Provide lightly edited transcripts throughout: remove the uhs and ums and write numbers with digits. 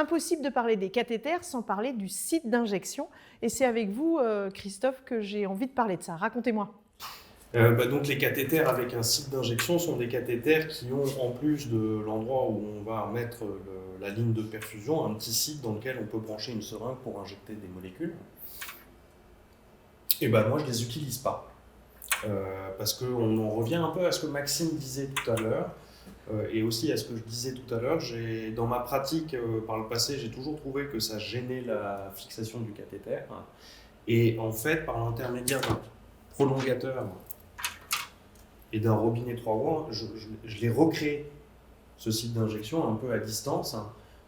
impossible de parler des cathéters sans parler du site d'injection. Et c'est avec vous, Christophe, que j'ai envie de parler de ça. Racontez-moi. Donc les cathéters avec un site d'injection sont des cathéters qui ont, en plus de l'endroit où on va mettre la ligne de perfusion, un petit site dans lequel on peut brancher une seringue pour injecter des molécules. Et moi, je ne les utilise pas. Parce qu'on en revient un peu à ce que Maxime disait tout à l'heure, et aussi à ce que je disais tout à l'heure. Dans ma pratique, par le passé, j'ai toujours trouvé que ça gênait la fixation du cathéter. Et en fait, par l'intermédiaire d'un prolongateur et d'un robinet 3 voies, je l'ai recréé, ce site d'injection, un peu à distance.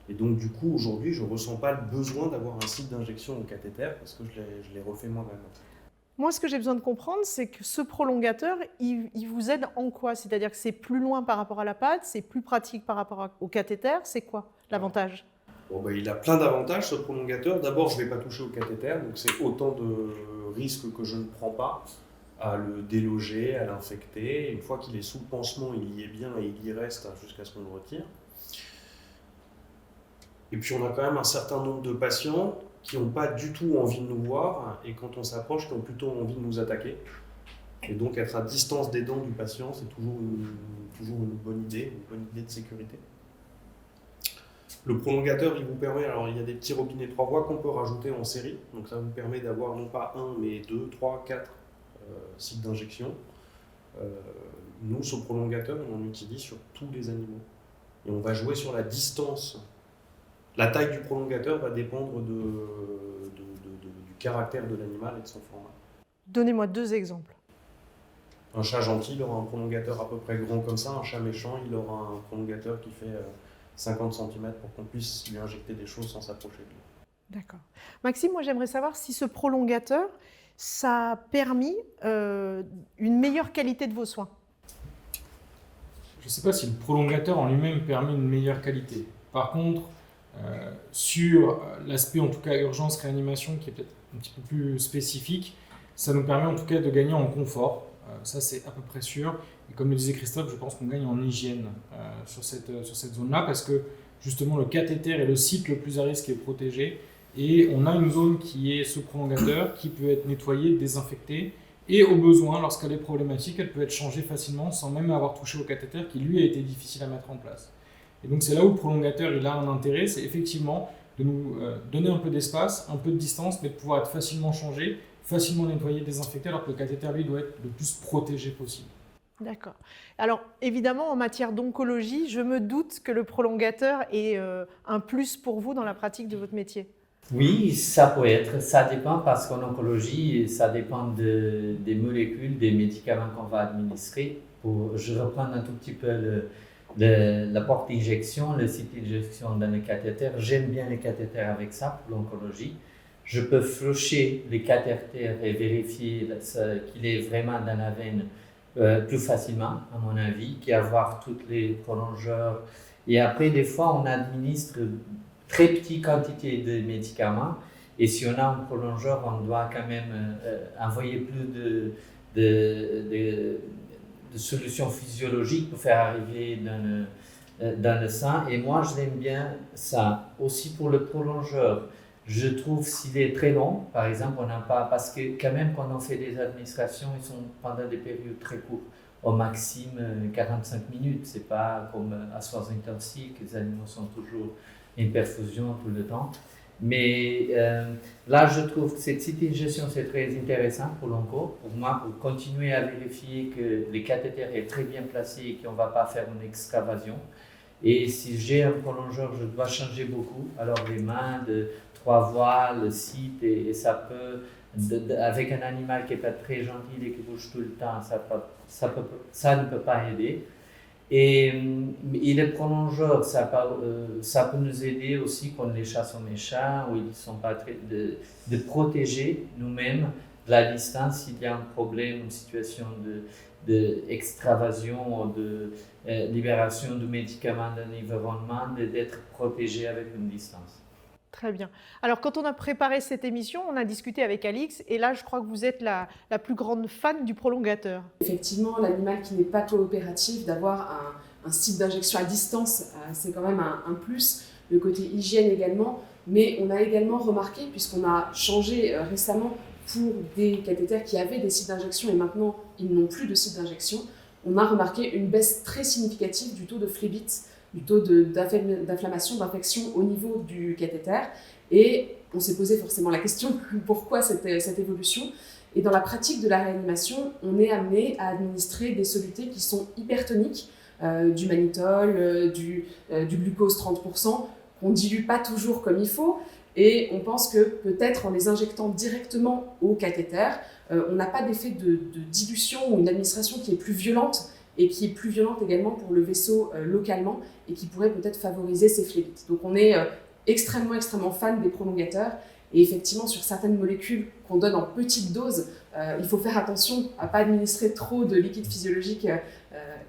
Et donc, du coup, aujourd'hui, je ne ressens pas le besoin d'avoir un site d'injection au cathéter parce que je l'ai refait moi-même. Moi, ce que j'ai besoin de comprendre, c'est que ce prolongateur, il vous aide en quoi? C'est-à-dire que c'est plus loin par rapport à la patte, c'est plus pratique par rapport au cathéter, c'est quoi l'avantage? Il a plein d'avantages, ce prolongateur. D'abord, je ne vais pas toucher au cathéter, donc c'est autant de risques que je ne prends pas à le déloger, à l'infecter. Une fois qu'il est sous le pansement, il y est bien et il y reste jusqu'à ce qu'on le retire. Et puis on a quand même un certain nombre de patients qui n'ont pas du tout envie de nous voir et quand on s'approche, qui ont plutôt envie de nous attaquer. Et donc être à distance des dents du patient, c'est toujours une bonne idée de sécurité. Le prolongateur, il vous permet, alors il y a des petits robinets 3 voies qu'on peut rajouter en série, donc ça vous permet d'avoir non pas 1, mais 2, 3, 4 sites d'injection. Nous, ce prolongateur, on en utilise sur tous les animaux. Et on va jouer sur la distance. La taille du prolongateur va dépendre du caractère de l'animal et de son format. Donnez-moi 2 exemples. Un chat gentil, il aura un prolongateur à peu près grand comme ça. Un chat méchant, il aura un prolongateur qui fait 50 cm pour qu'on puisse lui injecter des choses sans s'approcher de lui. D'accord. Maxime, moi j'aimerais savoir si ce prolongateur, ça a permis une meilleure qualité de vos soins. Je ne sais pas si le prolongateur en lui-même permet une meilleure qualité. Par contre, sur l'aspect en tout cas urgence réanimation qui est peut-être un petit peu plus spécifique, ça nous permet en tout cas de gagner en confort, ça c'est à peu près sûr, et comme le disait Christophe, je pense qu'on gagne en hygiène sur cette zone-là parce que justement le cathéter est le site le plus à risque et protégé et on a une zone qui est ce prolongateur qui peut être nettoyée, désinfectée et au besoin, lorsqu'elle est problématique, elle peut être changée facilement sans même avoir touché au cathéter qui lui a été difficile à mettre en place. Et donc c'est là où le prolongateur il a un intérêt, c'est effectivement de nous donner un peu d'espace, un peu de distance, mais de pouvoir être facilement changé, facilement nettoyé, désinfecté, alors que le cathéter lui doit être le plus protégé possible. D'accord. Alors évidemment en matière d'oncologie, je me doute que le prolongateur est un plus pour vous dans la pratique de votre métier. Oui, ça peut être, ça dépend parce qu'en oncologie, ça dépend des molécules, des médicaments qu'on va administrer. Je reprends un tout petit peu la porte d'injection, le site d'injection dans les cathéters. J'aime bien les cathéters avec ça pour l'oncologie. Je peux flusher les cathéters et vérifier qu'il est vraiment dans la veine plus facilement, à mon avis, qu'avoir toutes les prolongeurs. Et après, des fois, on administre très petite quantité de médicaments. Et si on a un prolongeur, on doit quand même envoyer plus de solutions physiologiques pour faire arriver dans le sang. Et moi, je l'aime bien ça. Aussi pour le prolongeur, je trouve s'il est très long, par exemple, on n'a pas, parce que quand même quand on fait des administrations, ils sont pendant des périodes très courtes, au maximum 45 minutes. C'est pas comme à soins intensifs, les animaux sont toujours en perfusion tout le temps. Mais là, je trouve que cette site d'injection, c'est très intéressant pour l'onco, pour moi, pour continuer à vérifier que le cathéter est très bien placé et qu'on ne va pas faire une excavation. Et si j'ai un prolongeur, je dois changer beaucoup. Alors les mains de 3 voies, le site, et ça peut, avec un animal qui n'est pas très gentil et qui bouge tout le temps, ça ne peut pas aider. Et les prolongeurs, ça peut nous aider aussi quand les chats sont méchants ou ils ne sont pas très... de protéger nous-mêmes de la distance s'il y a un problème, une situation d'extravasion, de libération de médicaments d'un environnement, d'être protégé avec une distance. Très bien. Alors, quand on a préparé cette émission, on a discuté avec Alix, et là, je crois que vous êtes la plus grande fan du prolongateur. Effectivement, l'animal qui n'est pas coopératif, d'avoir un site d'injection à distance, c'est quand même un plus. le côté hygiène également, mais on a également remarqué, puisqu'on a changé récemment pour des cathéters qui avaient des sites d'injection et maintenant ils n'ont plus de sites d'injection, on a remarqué une baisse très significative du taux de phlébite, du taux d'inflammation, d'infection au niveau du cathéter. Et on s'est posé forcément la question, pourquoi cette évolution? Et dans la pratique de la réanimation, on est amené à administrer des solutés qui sont hypertoniques, du mannitol, du glucose 30%, qu'on ne dilue pas toujours comme il faut. Et on pense que peut-être en les injectant directement au cathéter, on n'a pas d'effet de dilution ou une administration qui est plus violente et qui est plus violente également pour le vaisseau localement et qui pourrait peut-être favoriser ces phlébites. Donc on est extrêmement fan des prolongateurs. Et effectivement, sur certaines molécules qu'on donne en petite dose, il faut faire attention à ne pas administrer trop de liquide physiologique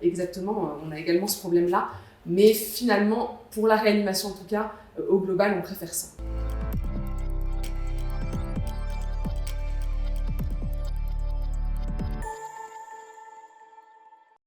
exactement. On a également ce problème-là. Mais finalement, pour la réanimation en tout cas, au global, on préfère ça.